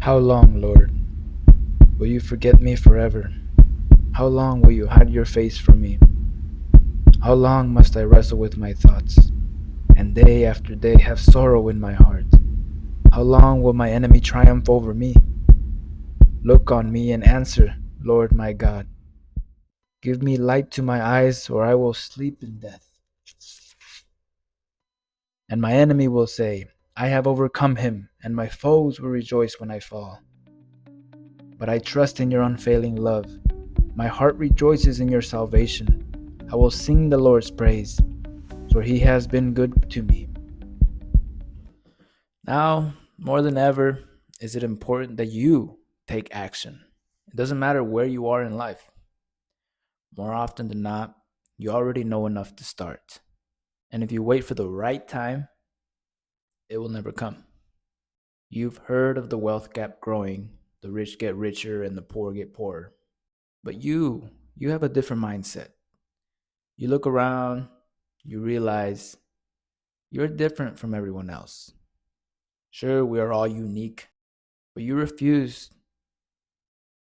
How long, Lord, will you forget me forever? How long will you hide your face from me? How long must I wrestle with my thoughts, and day after day have sorrow in my heart? How long will my enemy triumph over me? Look on me and answer, Lord my God. Give me light to my eyes, or I will sleep in death. And my enemy will say, I have overcome him, and my foes will rejoice when I fall. But I trust in your unfailing love. My heart rejoices in your salvation. I will sing the Lord's praise, for he has been good to me. Now, more than ever, is it important that you take action. It doesn't matter where you are in life. More often than not, you already know enough to start. And if you wait for the right time, it will never come. You've heard of the wealth gap growing, the rich get richer and the poor get poorer. But you have a different mindset. You look around, you realize you're different from everyone else. Sure, we are all unique, but you refuse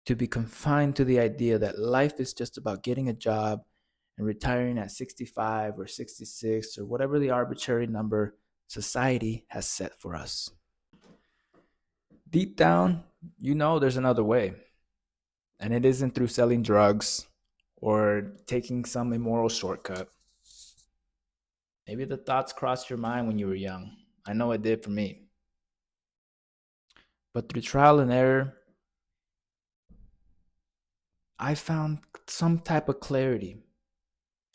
to be confined to the idea that life is just about getting a job and retiring at 65 or 66 or whatever the arbitrary number society has set for us. Deep down, you know there's another way, and it isn't through selling drugs or taking some immoral shortcut. Maybe the thoughts crossed your mind when you were young. I know it did for me. But through trial and error, I found some type of clarity,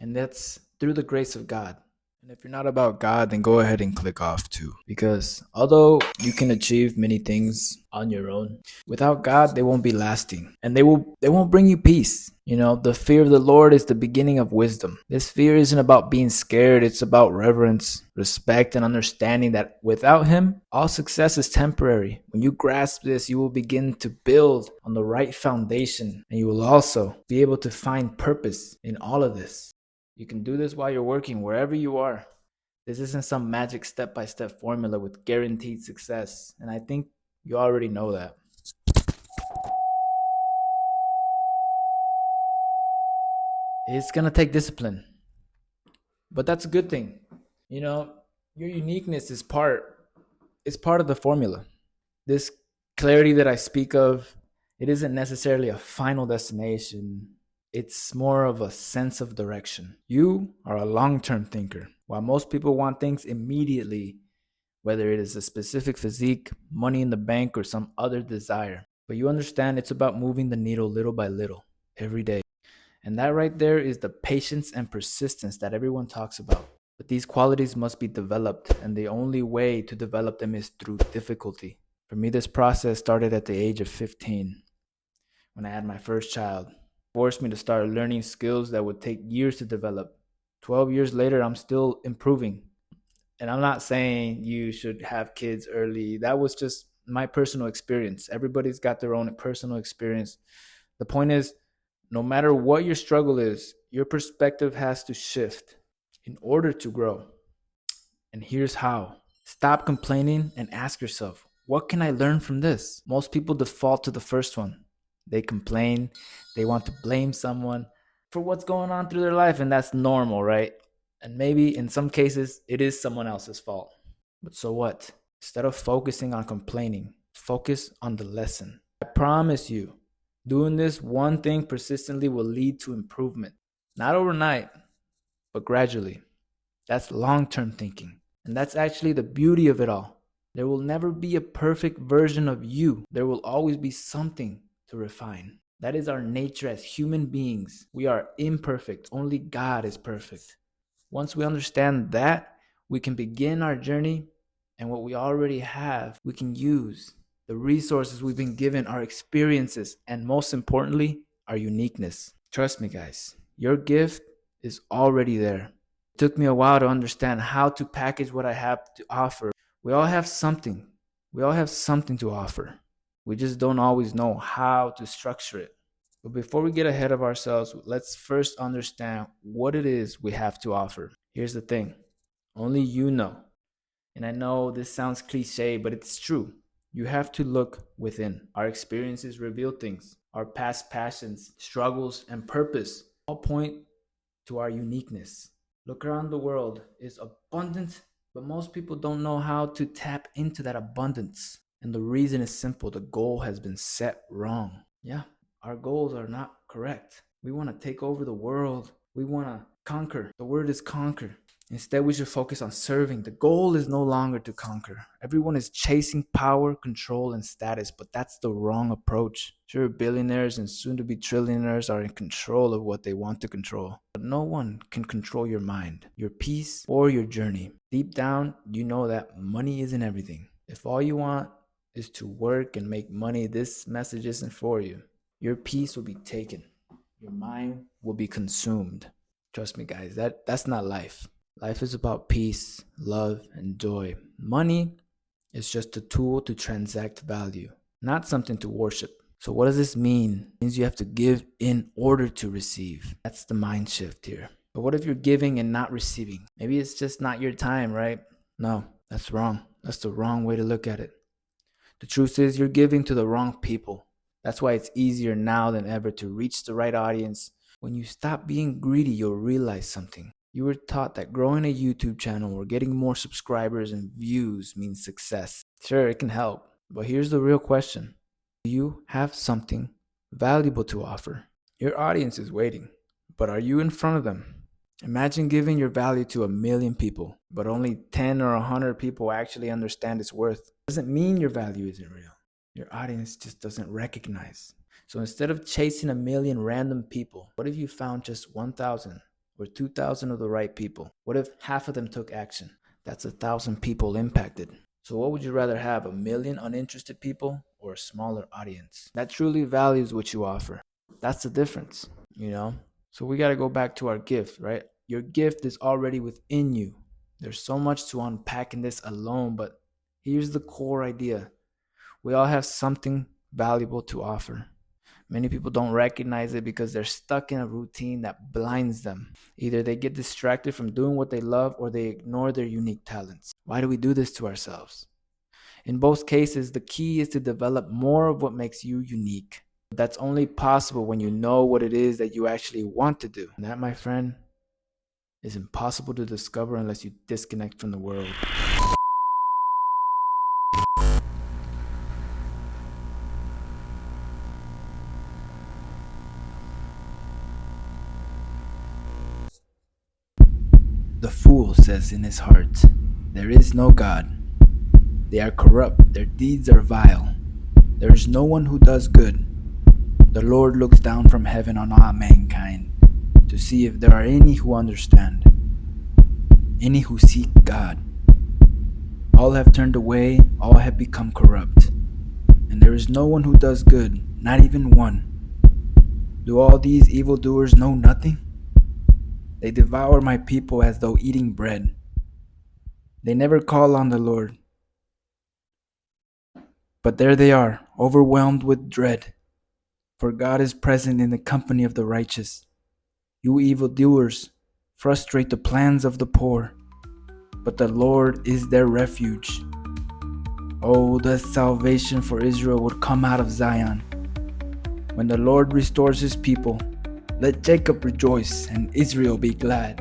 and that's through the grace of God. And if you're not about God, then go ahead and click off too. Because although you can achieve many things on your own, without God, they won't be lasting. And they won't bring you peace. You know, the fear of the Lord is the beginning of wisdom. This fear isn't about being scared, it's about reverence, respect, and understanding that without Him, all success is temporary. When you grasp this, you will begin to build on the right foundation, and you will also be able to find purpose in all of this. You can do this while you're working, wherever you are. This isn't some magic step-by-step formula with guaranteed success, and I think you already know that. It's gonna take discipline, but that's a good thing. You know, your uniqueness is part of the formula. This clarity that I speak of, it isn't necessarily a final destination. It's more of a sense of direction. You are a long-term thinker. While most people want things immediately, whether it is a specific physique, money in the bank, or some other desire. But you understand it's about moving the needle little by little, every day. And that right there is the patience and persistence that everyone talks about. But these qualities must be developed, and the only way to develop them is through difficulty. For me, this process started at the age of 15, when I had my first child. It forced me to start learning skills that would take years to develop. 12 years later, I'm still improving. And I'm not saying you should have kids early. That was just my personal experience. Everybody's got their own personal experience. The point is, no matter what your struggle is, your perspective has to shift in order to grow. And here's how. Stop complaining and ask yourself, what can I learn from this? Most people default to the first one. They complain, they want to blame someone for what's going on through their life, and that's normal, right? And maybe in some cases, it is someone else's fault. But so what? Instead of focusing on complaining, focus on the lesson. I promise you, doing this one thing persistently will lead to improvement. Not overnight, but gradually. That's long-term thinking. And that's actually the beauty of it all. There will never be a perfect version of you. There will always be something to refine. That is our nature as human beings. We are imperfect. Only God is perfect. Once we understand that, we can begin our journey, and what we already have, we can use. The resources we've been given, our experiences, and most importantly, our uniqueness. Trust me, guys, your gift is already there. It took me a while to understand how to package what I have to offer. We all have something. We all have something to offer. We just don't always know how to structure it. But before we get ahead of ourselves, let's first understand what it is we have to offer. Here's the thing. Only you know. And I know this sounds cliche, but it's true. You have to look within. Our experiences reveal things. Our past passions, struggles, and purpose all point to our uniqueness. Look around the world. It's abundant, but most people don't know how to tap into that abundance. And the reason is simple: the goal has been set wrong. Yeah, our goals are not correct. We want to take over the world. We want to conquer. The word is conquer. Instead, we should focus on serving. The goal is no longer to conquer. Everyone is chasing power, control, and status, but that's the wrong approach. Sure, billionaires and soon to be trillionaires are in control of what they want to control, but no one can control your mind, your peace, or your journey. Deep down, you know that money isn't everything. If all you want is to work and make money, this message isn't for you. Your peace will be taken. Your mind will be consumed. Trust me, guys, that's not life. Life is about peace, love, and joy. Money is just a tool to transact value, not something to worship. So what does this mean? It means you have to give in order to receive. That's the mind shift here. But what if you're giving and not receiving? Maybe it's just not your time, right? No, that's wrong. That's the wrong way to look at it. The truth is you're giving to the wrong people. That's why it's easier now than ever to reach the right audience. When you stop being greedy, you'll realize something. You were taught that growing a YouTube channel or getting more subscribers and views means success. Sure, it can help, but here's the real question. Do you have something valuable to offer? Your audience is waiting, but are you in front of them? Imagine giving your value to 1,000,000 people, but only 10 or 100 people actually understand its worth. It doesn't mean your value isn't real. Your audience just doesn't recognize. So instead of chasing 1,000,000 random people, what if you found just 1,000 or 2,000 of the right people? What if half of them took action? That's 1,000 people impacted. So what would you rather have, 1,000,000 uninterested people or a smaller audience that truly values what you offer? That's the difference, you know? So we got to go back to our gift, right? Your gift is already within you. There's so much to unpack in this alone, but here's the core idea. We all have something valuable to offer. Many people don't recognize it because they're stuck in a routine that blinds them. Either they get distracted from doing what they love or they ignore their unique talents. Why do we do this to ourselves? In both cases, the key is to develop more of what makes you unique. That's only possible when you know what it is that you actually want to do. And that, my friend, is impossible to discover unless you disconnect from the world. The fool says in his heart, "There is no God. They are corrupt, their deeds are vile. There is no one who does good. The Lord looks down from heaven on all mankind to see if there are any who understand, any who seek God. All have turned away, all have become corrupt, and there is no one who does good, not even one. Do all these evildoers know nothing? They devour my people as though eating bread. They never call on the Lord. But there they are, overwhelmed with dread, for God is present in the company of the righteous. You evildoers frustrate the plans of the poor, but the Lord is their refuge. Oh, that salvation for Israel would come out of Zion. When the Lord restores his people, let Jacob rejoice and Israel be glad.